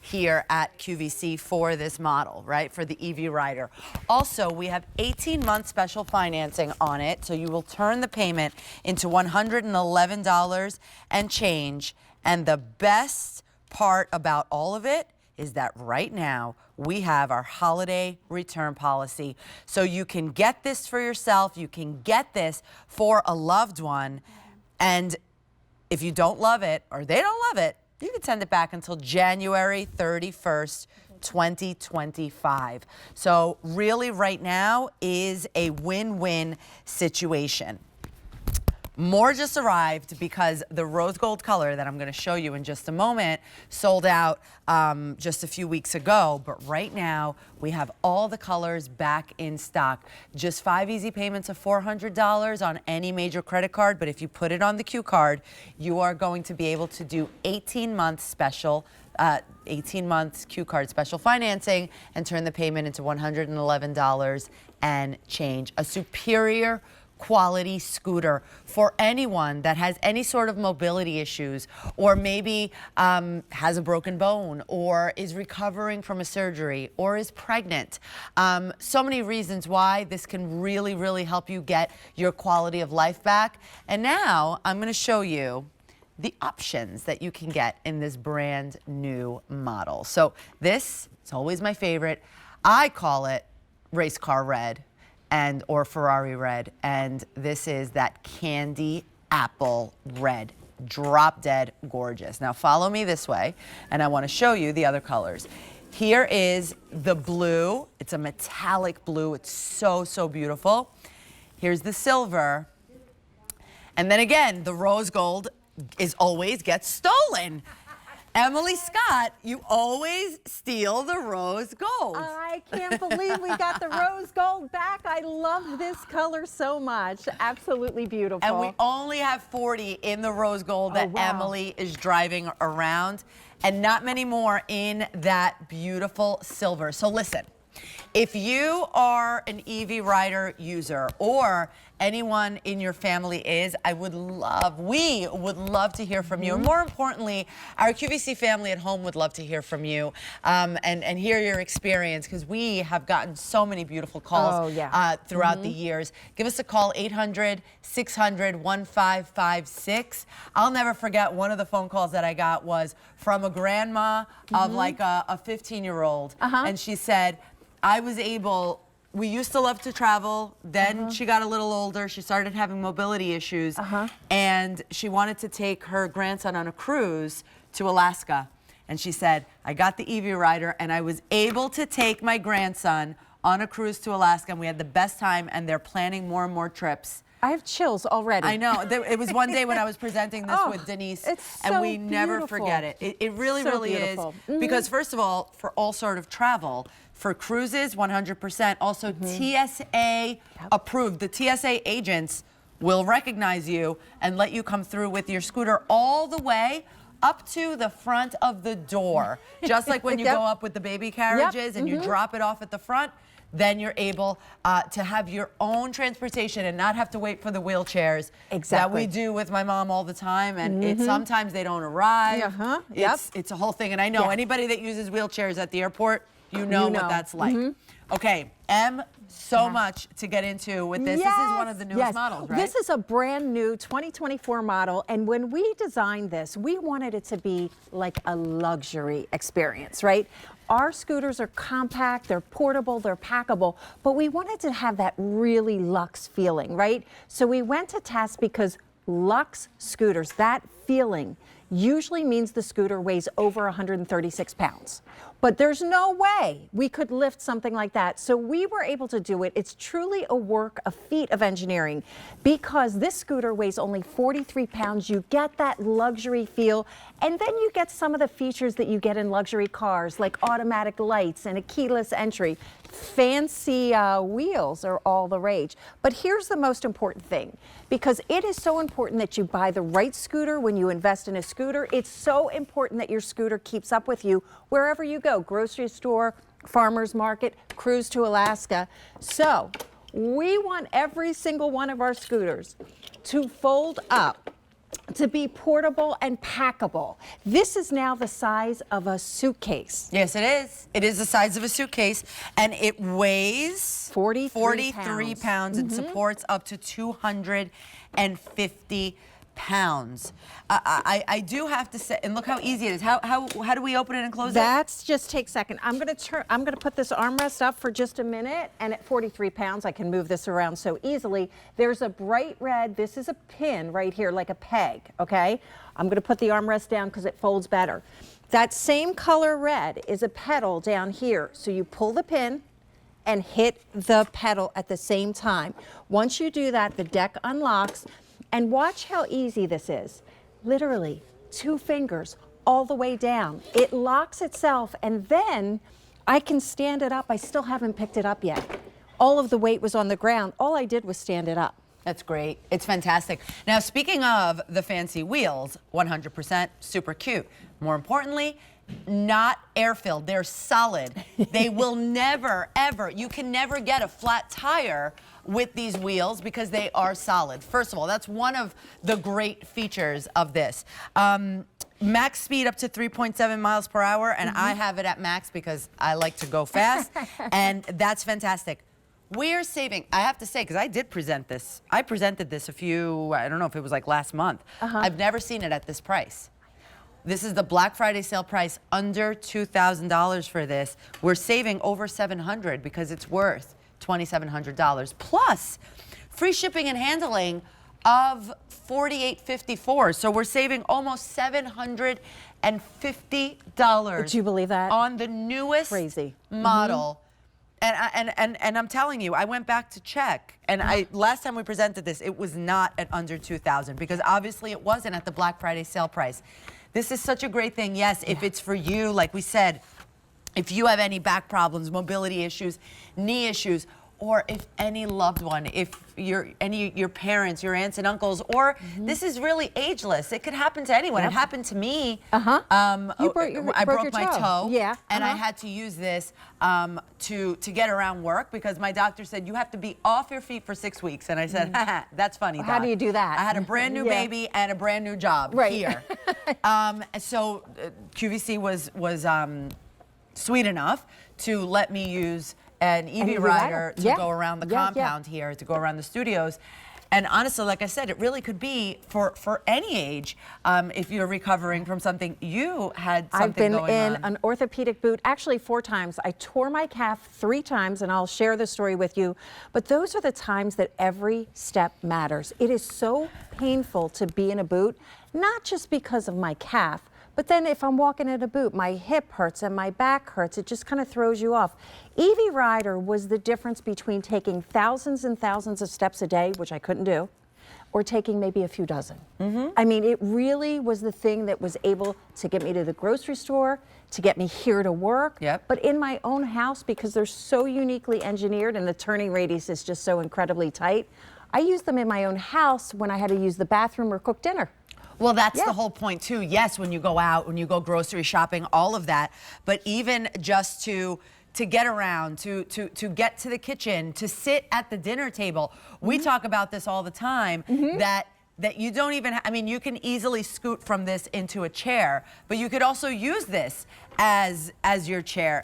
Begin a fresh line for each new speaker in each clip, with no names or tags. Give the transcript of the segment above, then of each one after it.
here at QVC for this model, right? For the EV Rider. Also, we have 18-month special financing on it, so you will turn the payment into $111 and change. And the best part about all of it is that right now we have our holiday return policy. So you can get this for yourself, you can get this for a loved one, and if you don't love it or they don't love it, you can send it back until January 31st, 2025. So really right now is a win-win situation. More just arrived because the rose gold color that I'm going to show you in just a moment sold out just a few weeks ago. But right now we have all the colors back in stock. Just 5 easy payments of $400 on any major credit card. But if you put it on the Q card, you are going to be able to do 18 months special 18 months Q card special financing and turn the payment into $111 and change. A superior quality scooter for anyone that has any sort of mobility issues, or maybe has a broken bone, or is recovering from a surgery, or is pregnant. So many reasons why this can really, really help you get your quality of life back. And now I'm going to show you the options that you can get in this brand new model. So this is always my favorite. I call it race car red or Ferrari red, and this is that candy apple red. Drop dead gorgeous. Now follow me this way, and I want to show you the other colors. Here is the blue. It's a metallic blue. It's so, so beautiful. Here's the silver. And then again, the rose gold always gets stolen. Emily Scott, you always steal the rose gold.
I can't believe we got the rose gold back. I love this color so much. Absolutely beautiful.
And we only have 40 in the rose gold that Emily is driving around, and not many more in that beautiful silver. So listen, if you are an EV Rider user, or anyone in your family is, we would love to hear from you. And more importantly, our QVC family at home would love to hear from you and hear your experience, because we have gotten so many beautiful calls throughout the years. Give us a call, 800-600-1556. I'll never forget one of the phone calls that I got was from a grandma of like a 15-year-old. And she said, we used to love to travel. Then she got a little older. She started having mobility issues. And she wanted to take her grandson on a cruise to Alaska. And she said, I got the EV Rider, and I was able to take my grandson on a cruise to Alaska, and we had the best time, and they're planning more and more trips.
I have chills already.
I know. It was one day when I was presenting this with Denise, and we never forget it. It really, really is. Because first of all, for all sort of travel, for cruises, 100%. Also, TSA approved. The TSA agents will recognize you and let you come through with your scooter all the way up to the front of the door. Just like when you go up with the baby carriages and you drop it off at the front, then you're able to have your own transportation and not have to wait for the wheelchairs that we do with my mom all the time. And sometimes they don't arrive. It's a whole thing. And I know anybody that uses wheelchairs at the airport, you know what that's like. Okay, so much to get into with this. This is one of the newest models, right?
This is a brand new 2024 model, and when we designed this, we wanted it to be like a luxury experience, right? Our scooters are compact, they're portable, they're packable, but we wanted to have that really luxe feeling, right? So we went to test, because luxe scooters, that feeling usually means the scooter weighs over 136 pounds. But there's no way we could lift something like that. So we were able to do it. It's truly a feat of engineering, because this scooter weighs only 43 pounds. You get that luxury feel, and then you get some of the features that you get in luxury cars, like automatic lights and a keyless entry. Fancy wheels are all the rage. But here's the most important thing, because it is so important that you buy the right scooter when you invest in a scooter. It's so important that your scooter keeps up with you wherever you go, grocery store, farmer's market, cruise to Alaska. So we want every single one of our scooters to fold up to be portable and packable. This is now the size of a suitcase.
Yes, it is. It is the size of a suitcase, and it weighs
43
pounds and supports up to 250 pounds. I do have to say, and look how easy it is. How do we open it and close it?
That's just take a second. I'm gonna put this armrest up for just a minute, and at 43 pounds, I can move this around so easily. There's a bright red, this is a pin right here, like a peg, okay? I'm gonna put the armrest down because it folds better. That same color red is a pedal down here. So you pull the pin and hit the pedal at the same time. Once you do that, the deck unlocks. And watch how easy this is. Literally, 2 fingers all the way down. It locks itself, and then I can stand it up. I still haven't picked it up yet. All of the weight was on the ground. All I did was stand it up.
That's great. It's fantastic. Now, speaking of the fancy wheels, 100% super cute. More importantly, not air-filled. They're solid. They will never, ever, you can never get a flat tire with these wheels because they are solid. First of all, that's one of the great features of this. Max speed up to 3.7 miles per hour, and I have it at max because I like to go fast, and that's fantastic. We're saving, I have to say, because I did present this. I presented this I don't know if it was like last month. I've never seen it at this price. This is the Black Friday sale price, under $2,000 for this. We're saving over $700 because it's worth $2,700 plus free shipping and handling of $48.54. So we're saving almost $750.
Would you believe that?
On the newest model. And I'm telling you, I went back to check, and last time we presented this, it was not at under $2,000 because obviously it wasn't at the Black Friday sale price. This is such a great thing. Yes, if it's for you, like we said, if you have any back problems, mobility issues, knee issues, or if any loved one, if your parents, your aunts and uncles, or this is really ageless. It could happen to anyone. It happened to me. I broke my toe.
Yeah.
And I had to use this to get around work because my doctor said you have to be off your feet for 6 weeks. And I said, that's funny, Doc.
How do you do that?
I had a brand new baby and a brand new job here. So QVC was sweet enough to let me use an EV rider to go around the compound here, to go around the studios. And honestly, like I said, it really could be for any age if you're recovering from something. You had something going on.
I've been in an orthopedic boot, actually 4 times. I tore my calf 3 times, and I'll share the story with you. But those are the times that every step matters. It is so painful to be in a boot, not just because of my calf, but then if I'm walking in a boot, my hip hurts and my back hurts. It just kind of throws you off. EV Rider was the difference between taking thousands and thousands of steps a day, which I couldn't do, or taking maybe a few dozen. I mean, it really was the thing that was able to get me to the grocery store, to get me here to work, but in my own house, because they're so uniquely engineered and the turning radius is just so incredibly tight. I used them in my own house when I had to use the bathroom or cook dinner.
Well, that's the whole point too. Yes, when you go out, when you go grocery shopping, all of that. But even just to get around, to get to the kitchen, to sit at the dinner table. We talk about this all the time, that you don't even, I mean, you can easily scoot from this into a chair, but you could also use this as your chair,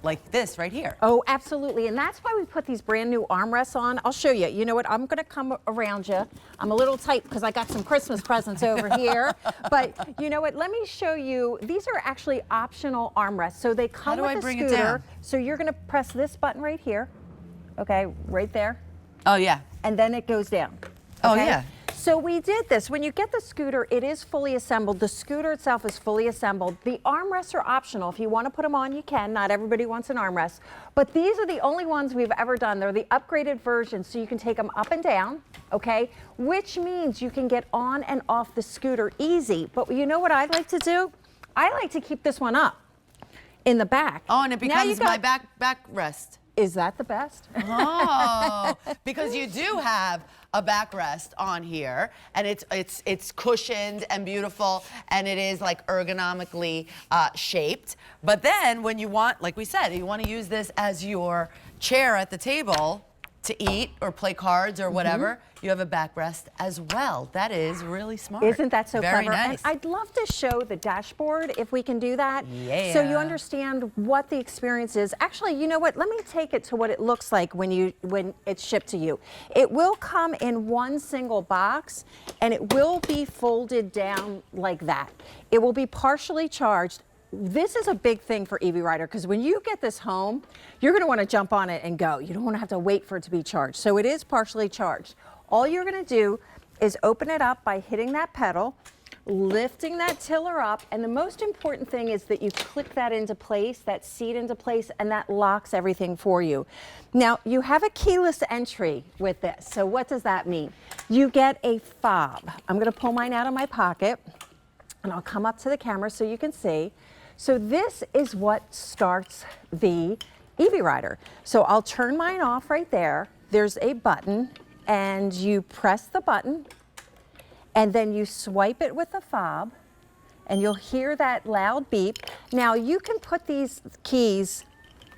like this right here.
Oh, absolutely. And that's why we put these brand new armrests on. I'll show you. You know what? I'm going to come around you. I'm a little tight because I got some Christmas presents over here. But you know what? Let me show you. These are actually optional armrests. So they come with a scooter. How do I bring it down? So you're going to press this button right here. Okay, right there.
Oh, yeah.
And then it goes down. Okay?
Oh, yeah.
So we did this. When you get the scooter, it is fully assembled. The scooter itself is fully assembled. The armrests are optional. If you want to put them on, you can. Not everybody wants an armrest. But these are the only ones we've ever done. They're the upgraded version, so you can take them up and down, okay? Which means you can get on and off the scooter easy. But you know what I like to do? I like to keep this one up in the back.
Oh, and it becomes my backrest.
Is that the best?
Oh, because you do have a backrest on here, and it's cushioned and beautiful, and it is like ergonomically shaped. But then when you want, like we said, you want to use this as your chair at the table, to eat or play cards or whatever, you have a backrest as well. That is really smart.
Isn't that so
Very
clever?
nice.
And I'd love to show the dashboard if we can do that.
Yeah.
So you understand what the experience is. Actually, you know what? Let me take it to what it looks like when it's shipped to you. It will come in one single box, and it will be folded down like that. It will be partially charged. This is a big thing for EV Rider, because when you get this home, you're going to want to jump on it and go. You don't want to have to wait for it to be charged. So it is partially charged. All you're going to do is open it up by hitting that pedal, lifting that tiller up, and the most important thing is that you click that into place, that seat into place, and that locks everything for you. Now, you have a keyless entry with this. So what does that mean? You get a fob. I'm going to pull mine out of my pocket, and I'll come up to the camera so you can see. So this is what starts the EV Rider. So I'll turn mine off right there. There's a button, and you press the button, and then you swipe it with the fob, and you'll hear that loud beep. Now you can put these keys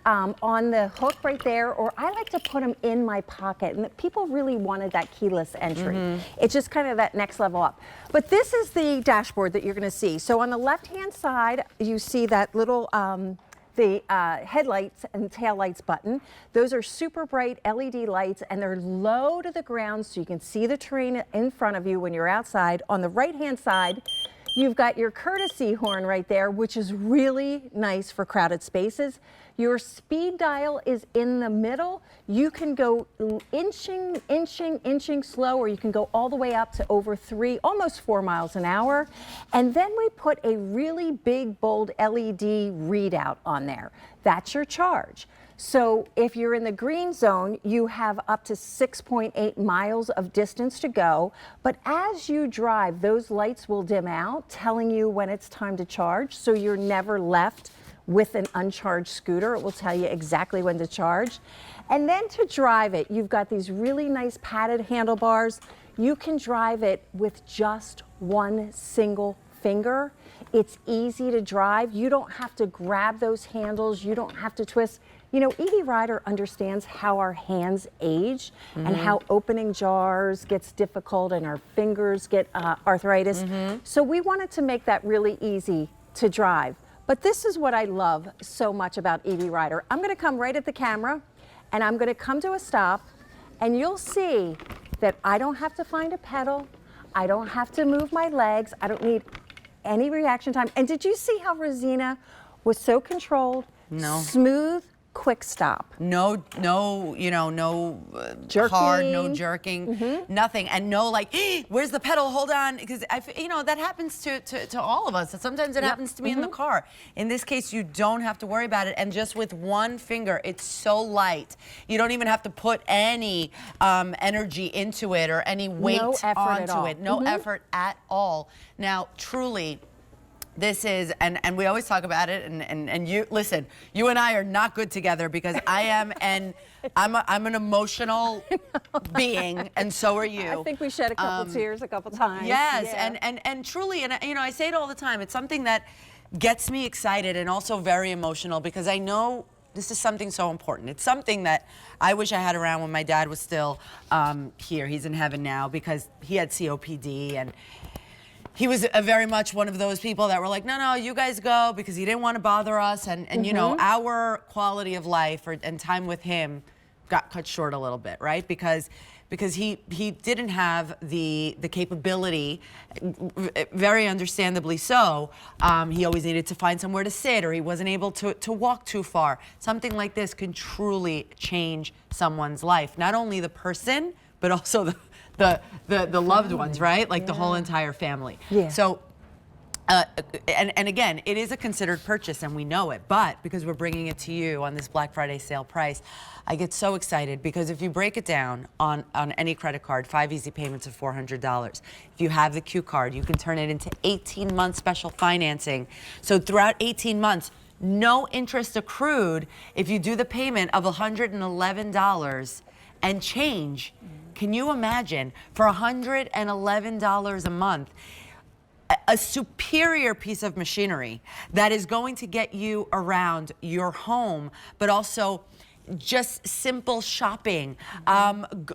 on the hook right there, or I like to put them in my pocket. And people really wanted that keyless entry. It's just kind of that next level up. But this is the dashboard that you're going to see. So on the left-hand side, you see that little the headlights and tail lights button. Those are super bright LED lights, and they're low to the ground so you can see the terrain in front of you when you're outside. On the right-hand side, you've got your courtesy horn right there, which is really nice for crowded spaces. Your speed dial is in the middle. You can go inching slow, or you can go all the way up to over 3, almost 4 miles an hour. And then we put a really big, bold LED readout on there. That's your charge. So if you're in the green zone, you have up to 6.8 miles of distance to go. But as you drive, those lights will dim out, telling you when it's time to charge. So you're never left with an uncharged scooter. It will tell you exactly when to charge. And then to drive it, you've got these really nice padded handlebars. You can drive it with just one single finger. It's easy to drive. You don't have to grab those handles. You don't have to twist. You know, EV Rider understands how our hands age and how opening jars gets difficult and our fingers get arthritis. So we wanted to make that really easy to drive. But this is what I love so much about EV Rider. I'm going to come right at the camera, and I'm going to come to a stop, and you'll see that I don't have to find a pedal. I don't have to move my legs. I don't need any reaction time. And did you see how Rosina was so controlled?
No.
Smooth, quick stop.
No, you know, no hard, no jerking, nothing, and no like, where's the pedal? Hold on, because you know that happens to all of us. Sometimes it happens to me in the car. In this case, you don't have to worry about it, and just with one finger, it's so light. You don't even have to put any energy into it or any weight onto it. No effort at all. Now, truly. This is, and we always talk about it, and you, listen, you and I are not good together because I'm an emotional being, and so are you.
I think we shed a couple tears a couple times.
Yes,
yeah.
and truly, and you know, I say it all the time, it's something that gets me excited and also very emotional because I know this is something so important. It's something that I wish I had around when my dad was still here. He's in heaven now because he had COPD, and he was very much one of those people that were like, no, you guys go, because he didn't want to bother us. And you know, our quality of life and time with him got cut short a little bit, right? Because he didn't have the capability, very understandably so. He always needed to find somewhere to sit, or he wasn't able to walk too far. Something like this can truly change someone's life. Not only the person, but also the loved ones, right? Like the whole entire family.
Yeah.
So, and again, it is a considered purchase, and we know it, but because we're bringing it to you on this Black Friday sale price, I get so excited because if you break it down on any credit card, 5 easy payments of $400. If you have the Q card, you can turn it into 18-month special financing. So throughout 18 months, no interest accrued if you do the payment of $111 and change. Can you imagine, for $111 a month, a superior piece of machinery that is going to get you around your home, but also just simple shopping,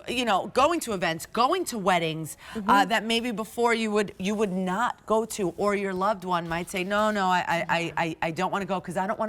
you know, going to events, going to weddings that maybe before you would not go to, or your loved one might say, no, I don't want to go because I don't want to